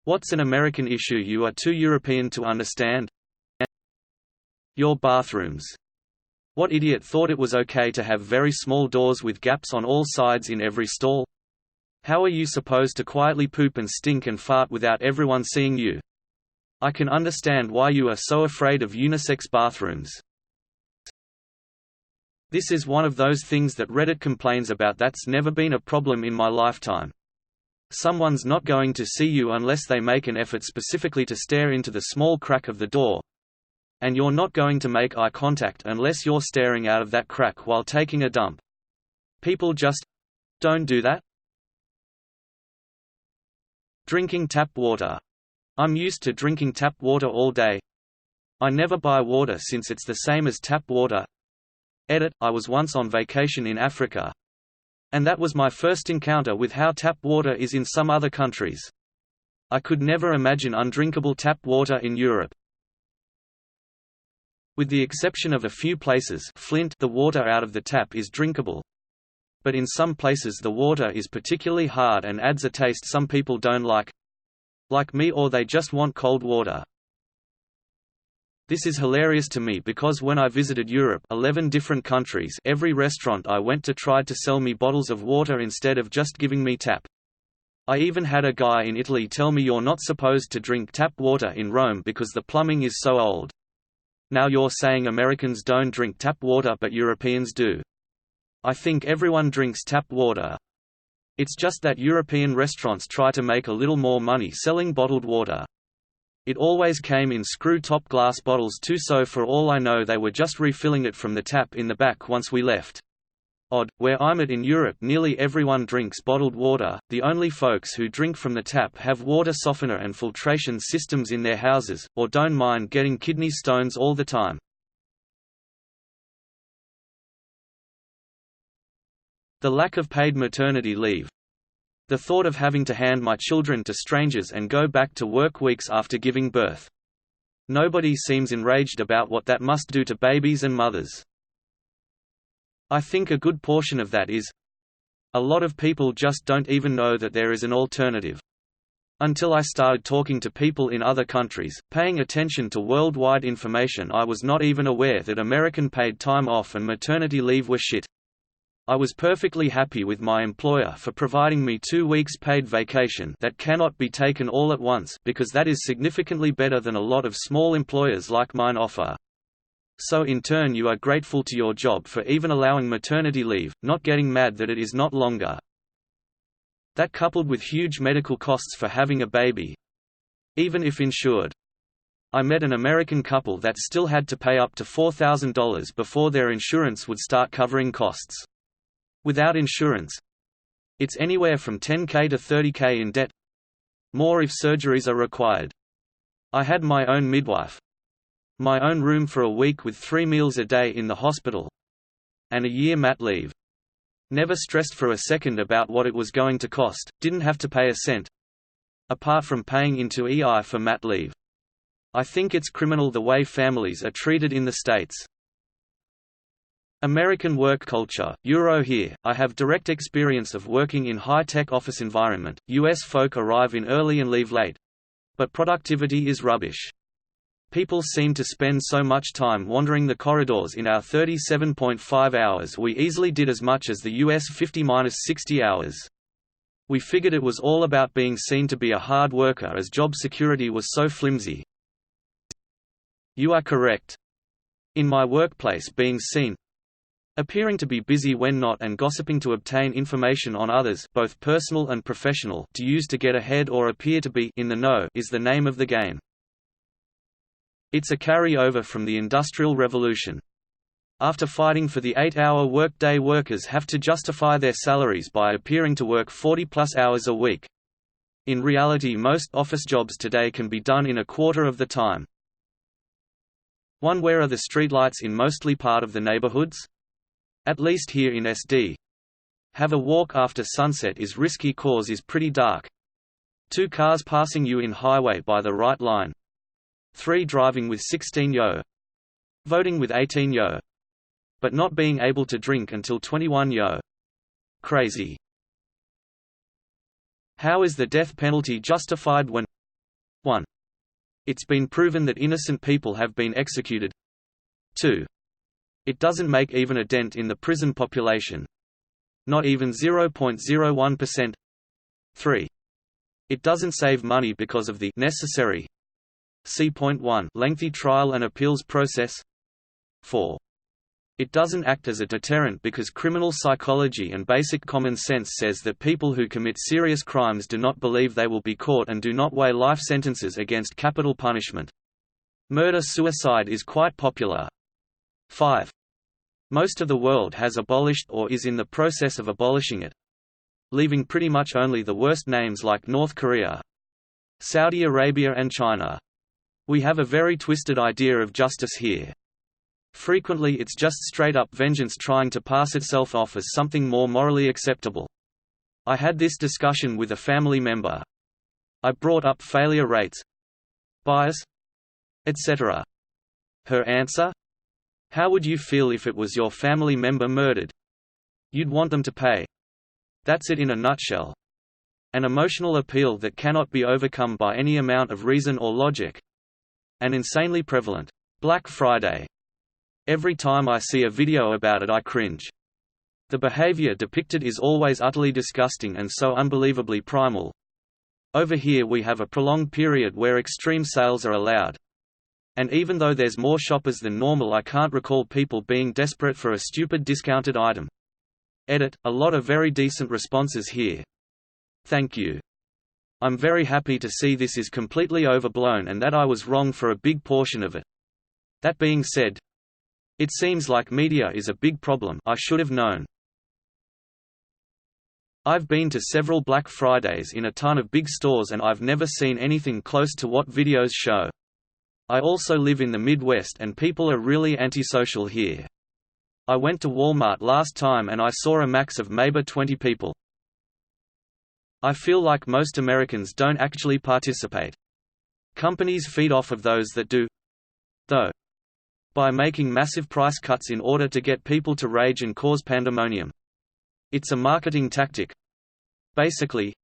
What's an American issue you are too European to understand? Your bathrooms. What idiot thought it was okay to have very small doors with gaps on all sides in every stall? How are you supposed to quietly poop and stink and fart without everyone seeing you? I can understand why you are so afraid of unisex bathrooms. This is one of those things that Reddit complains about. That's never been a problem in my lifetime. Someone's not going to see you unless they make an effort specifically to stare into the small crack of the door. And you're not going to make eye contact unless you're staring out of that crack while taking a dump. People just don't do that. Drinking tap water. I'm used to drinking tap water all day. I never buy water since it's the same as tap water. Edit, I was once on vacation in Africa. And that was my first encounter with how tap water is in some other countries. I could never imagine undrinkable tap water in Europe. With the exception of a few places, Flint, the water out of the tap is drinkable. But in some places the water is particularly hard and adds a taste some people don't like. Like me, or they just want cold water. This is hilarious to me because when I visited Europe, 11 different countries, every restaurant I went to tried to sell me bottles of water instead of just giving me tap. I even had a guy in Italy tell me you're not supposed to drink tap water in Rome because the plumbing is so old. Now you're saying Americans don't drink tap water but Europeans do. I think everyone drinks tap water. It's just that European restaurants try to make a little more money selling bottled water. It always came in screw-top glass bottles too, so for all I know they were just refilling it from the tap in the back once we left. Odd, where I'm at in Europe nearly everyone drinks bottled water. The only folks who drink from the tap have water softener and filtration systems in their houses, or don't mind getting kidney stones all the time. The lack of paid maternity leave. The thought of having to hand my children to strangers and go back to work weeks after giving birth. Nobody seems enraged about what that must do to babies and mothers. I think a good portion of that is a lot of people just don't even know that there is an alternative. Until I started talking to people in other countries, paying attention to worldwide information, I was not even aware that American paid time off and maternity leave were shit. I was perfectly happy with my employer for providing me 2 weeks paid vacation that cannot be taken all at once, because that is significantly better than a lot of small employers like mine offer. So in turn you are grateful to your job for even allowing maternity leave, not getting mad that it is not longer. That coupled with huge medical costs for having a baby, even if insured. I met an American couple that still had to pay up to $4,000 before their insurance would start covering costs. Without insurance, it's anywhere from $10K to $30K in debt. More if surgeries are required. I had my own midwife. My own room for a week with 3 meals a day in the hospital. And a year mat leave. Never stressed for a second about what it was going to cost, didn't have to pay a cent. Apart from paying into EI for mat leave. I think it's criminal the way families are treated in the States. American work culture, Euro here. I have direct experience of working in high-tech office environment. US folk arrive in early and leave late. But productivity is rubbish. People seem to spend so much time wandering the corridors. In our 37.5 hours we easily did as much as the US 50–60 hours. We figured it was all about being seen to be a hard worker as job security was so flimsy. You are correct. In my workplace, being seen, appearing to be busy when not, and gossiping to obtain information on others, both personal and professional, to use to get ahead or appear to be in the know, is the name of the game. It's a carry-over from the Industrial Revolution. After fighting for the 8-hour workday, workers have to justify their salaries by appearing to work 40+ hours a week. In reality, most office jobs today can be done in a quarter of the time. 1. Where are the streetlights in mostly part of the neighborhoods? At least here in SD. Have a walk after sunset is risky cause is pretty dark. 2. Cars passing you in highway by the right line. 3. Driving with 16 yo. Voting with 18 yo. But not being able to drink until 21 yo. Crazy. How is the death penalty justified when 1. It's been proven that innocent people have been executed. 2. It doesn't make even a dent in the prison population. Not even 0.01%. 3. It doesn't save money because of the necessary C.1 lengthy trial and appeals process. 4. It doesn't act as a deterrent because criminal psychology and basic common sense says that people who commit serious crimes do not believe they will be caught and do not weigh life sentences against capital punishment. Murder-suicide is quite popular. 5. Most of the world has abolished or is in the process of abolishing it, leaving pretty much only the worst names like North Korea, Saudi Arabia and China. We have a very twisted idea of justice here. Frequently it's just straight-up vengeance trying to pass itself off as something more morally acceptable. I had this discussion with a family member. I brought up failure rates, bias, etc. Her answer? How would you feel if it was your family member murdered? You'd want them to pay. That's it in a nutshell. An emotional appeal that cannot be overcome by any amount of reason or logic. And insanely prevalent. Black Friday. Every time I see a video about it I cringe. The behavior depicted is always utterly disgusting and so unbelievably primal. Over here we have a prolonged period where extreme sales are allowed. And even though there's more shoppers than normal, I can't recall people being desperate for a stupid discounted item. Edit, a lot of very decent responses here. Thank you. I'm very happy to see this is completely overblown and that I was wrong for a big portion of it. That being said, it seems like media is a big problem. I should have known. I've been to several Black Fridays in a ton of big stores and I've never seen anything close to what videos show. I also live in the Midwest and people are really antisocial here. I went to Walmart last time and I saw a max of maybe 20 people. I feel like most Americans don't actually participate. Companies feed off of those that do, though, by making massive price cuts in order to get people to rage and cause pandemonium. It's a marketing tactic, basically,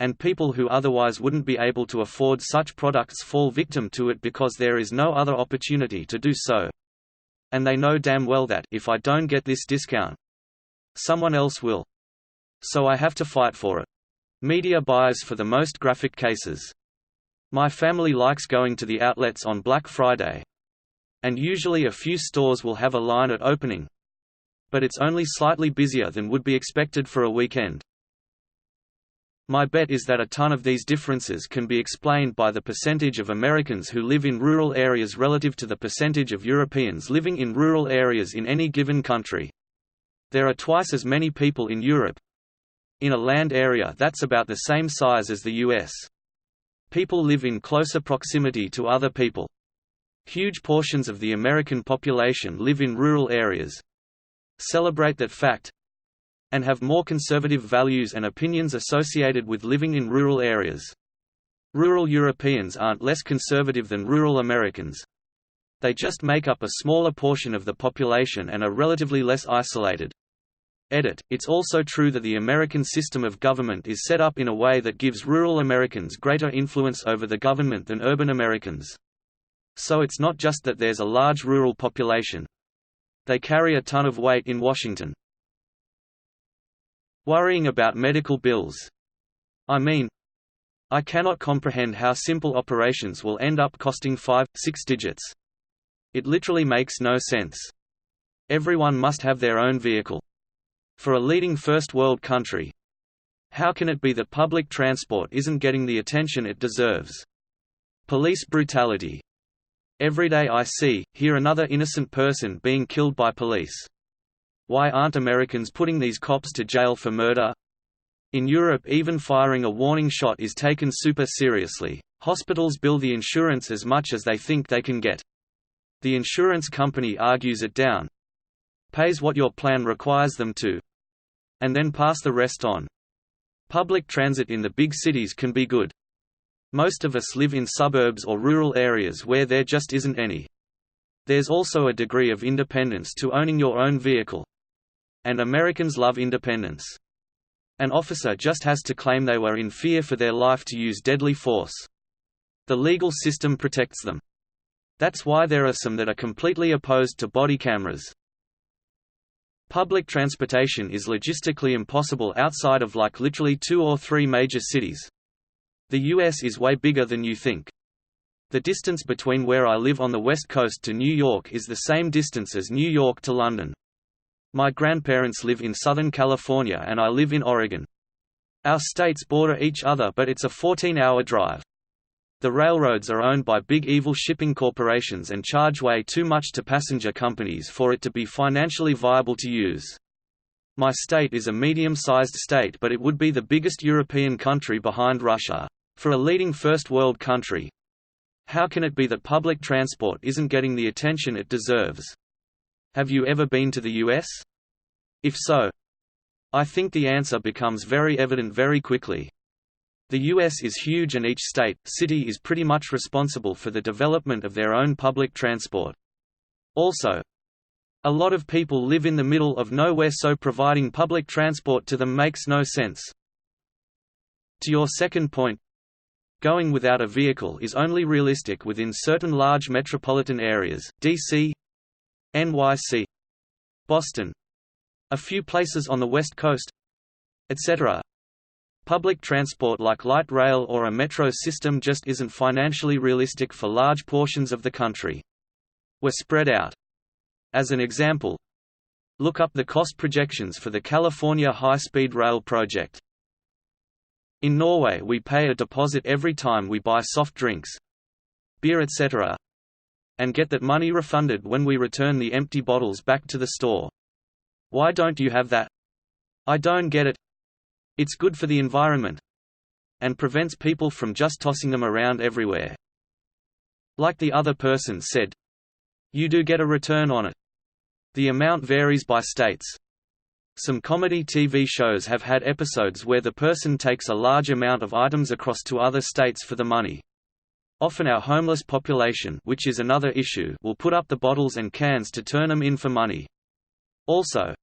and people who otherwise wouldn't be able to afford such products fall victim to it because there is no other opportunity to do so. And they know damn well that, if I don't get this discount, someone else will. So I have to fight for it. Media buyers for the most graphic cases. My family likes going to the outlets on Black Friday. And usually a few stores will have a line at opening. But it's only slightly busier than would be expected for a weekend. My bet is that a ton of these differences can be explained by the percentage of Americans who live in rural areas relative to the percentage of Europeans living in rural areas in any given country. There are twice as many people in Europe, in a land area that's about the same size as the US. People live in closer proximity to other people. Huge portions of the American population live in rural areas, celebrate that fact, and have more conservative values and opinions associated with living in rural areas. Rural Europeans aren't less conservative than rural Americans. They just make up a smaller portion of the population and are relatively less isolated. Edit, it's also true that the American system of government is set up in a way that gives rural Americans greater influence over the government than urban Americans. So it's not just that there's a large rural population. They carry a ton of weight in Washington. Worrying about medical bills. I mean, I cannot comprehend how simple operations will end up costing 5, 6 digits. It literally makes no sense. Everyone must have their own vehicle. For a leading first world country, how can it be that public transport isn't getting the attention it deserves? Police brutality. Every day I hear another innocent person being killed by police. Why aren't Americans putting these cops to jail for murder? In Europe, even firing a warning shot is taken super seriously. Hospitals bill the insurance as much as they think they can get. The insurance company argues it down, pays what your plan requires them to, and then pass the rest on. Public transit in the big cities can be good. Most of us live in suburbs or rural areas where there just isn't any. There's also a degree of independence to owning your own vehicle. And Americans love independence. An officer just has to claim they were in fear for their life to use deadly force. The legal system protects them. That's why there are some that are completely opposed to body cameras. Public transportation is logistically impossible outside of literally 2 or 3 major cities. The US is way bigger than you think. The distance between where I live on the West Coast to New York is the same distance as New York to London. My grandparents live in Southern California and I live in Oregon. Our states border each other, but it's a 14-hour drive. The railroads are owned by big evil shipping corporations and charge way too much to passenger companies for it to be financially viable to use. My state is a medium-sized state, but it would be the biggest European country behind Russia. For a leading first world country, how can it be that public transport isn't getting the attention it deserves? Have you ever been to the US? If so, I think the answer becomes very evident very quickly. The US is huge and each state, city is pretty much responsible for the development of their own public transport. Also, a lot of people live in the middle of nowhere, so providing public transport to them makes no sense. To your second point, going without a vehicle is only realistic within certain large metropolitan areas, D.C., NYC, Boston, a few places on the West Coast, etc. Public transport like light rail or a metro system just isn't financially realistic for large portions of the country. We're spread out. As an example, look up the cost projections for the California high-speed rail project. In Norway we pay a deposit every time we buy soft drinks, beer etc., and get that money refunded when we return the empty bottles back to the store. Why don't you have that? I don't get it. It's good for the environment, and prevents people from just tossing them around everywhere. Like the other person said, you do get a return on it. The amount varies by states. Some comedy TV shows have had episodes where the person takes a large amount of items across to other states for the money. Often our homeless population, which is another issue, will put up the bottles and cans to turn them in for money. Also,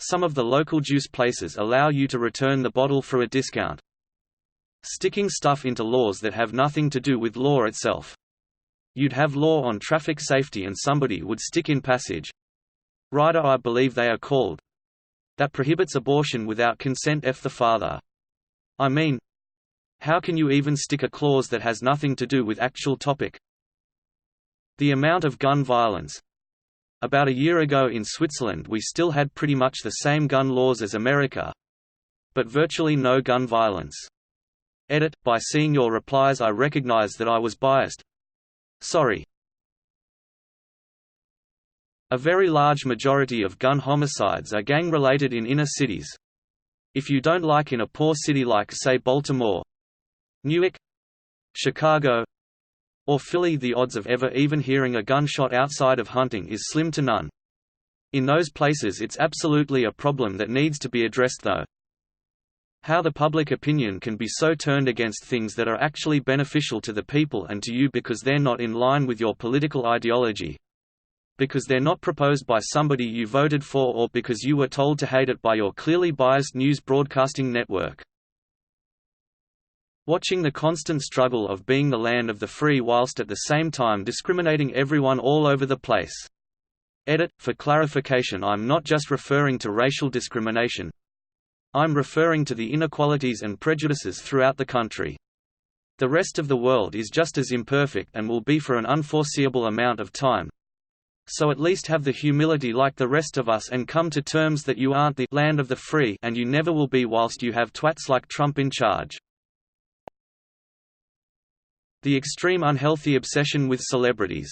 some of the local juice places allow you to return the bottle for a discount. Sticking stuff into laws that have nothing to do with law itself. You'd have law on traffic safety and somebody would stick in passage rider, I believe they are called, that prohibits abortion without consent of the father. I mean, how can you even stick a clause that has nothing to do with actual topic? The amount of gun violence. About a year ago in Switzerland we still had pretty much the same gun laws as America, but virtually no gun violence. Edit, by seeing your replies I recognize that I was biased. Sorry. A very large majority of gun homicides are gang-related in inner cities. If you don't like in a poor city like say Baltimore, Newark, Chicago, or Philly, the odds of ever even hearing a gunshot outside of hunting is slim to none. In those places it's absolutely a problem that needs to be addressed though. How the public opinion can be so turned against things that are actually beneficial to the people and to you because they're not in line with your political ideology, because they're not proposed by somebody you voted for, or because you were told to hate it by your clearly biased news broadcasting network. Watching the constant struggle of being the land of the free whilst at the same time discriminating everyone all over the place. Edit, for clarification, I'm not just referring to racial discrimination. I'm referring to the inequalities and prejudices throughout the country. The rest of the world is just as imperfect and will be for an unforeseeable amount of time. So at least have the humility like the rest of us and come to terms that you aren't the land of the free, and you never will be whilst you have twats like Trump in charge. The extreme unhealthy obsession with celebrities.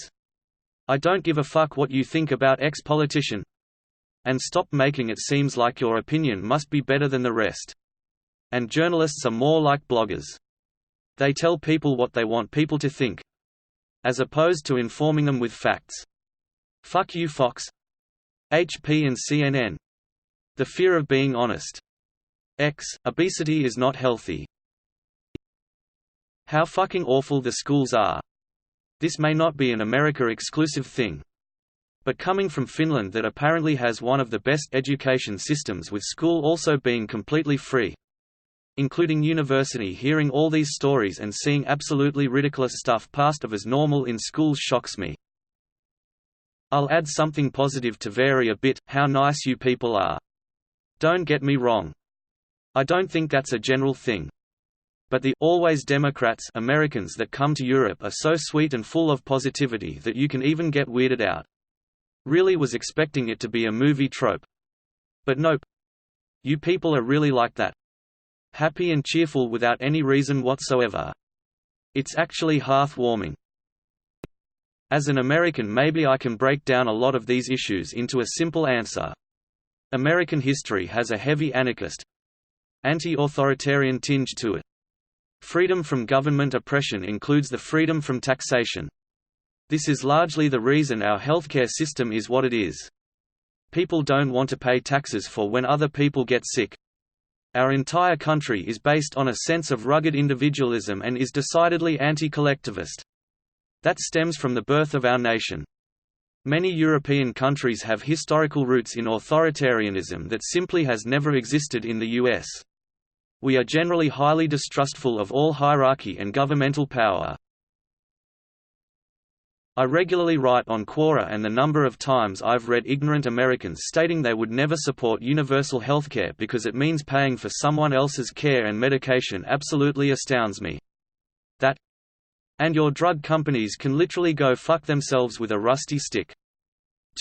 I don't give a fuck what you think about X-politician. And stop making it seems like your opinion must be better than the rest. And journalists are more like bloggers. They tell people what they want people to think, as opposed to informing them with facts. Fuck you Fox, HP and CNN. The fear of being honest. X, obesity is not healthy. How fucking awful the schools are. This may not be an America-exclusive thing, but coming from Finland that apparently has one of the best education systems with school also being completely free, including university. Hearing all these stories and seeing absolutely ridiculous stuff passed off as normal in schools shocks me. I'll add something positive to vary a bit: how nice you people are. Don't get me wrong. I don't think that's a general thing. But the always Democrats Americans that come to Europe are so sweet and full of positivity that you can even get weirded out. Really was expecting it to be a movie trope. But nope. You people are really like that. Happy and cheerful without any reason whatsoever. It's actually heartwarming. As an American, maybe I can break down a lot of these issues into a simple answer. American history has a heavy anarchist, anti-authoritarian tinge to it. Freedom from government oppression includes the freedom from taxation. This is largely the reason our healthcare system is what it is. People don't want to pay taxes for when other people get sick. Our entire country is based on a sense of rugged individualism and is decidedly anti-collectivist. That stems from the birth of our nation. Many European countries have historical roots in authoritarianism that simply has never existed in the US. We are generally highly distrustful of all hierarchy and governmental power. I regularly write on Quora, and the number of times I've read ignorant Americans stating they would never support universal healthcare because it means paying for someone else's care and medication absolutely astounds me. That, and your drug companies can literally go fuck themselves with a rusty stick.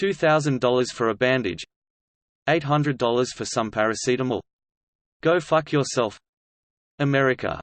$2,000 for a bandage. $800 for some paracetamol. Go fuck yourself. America.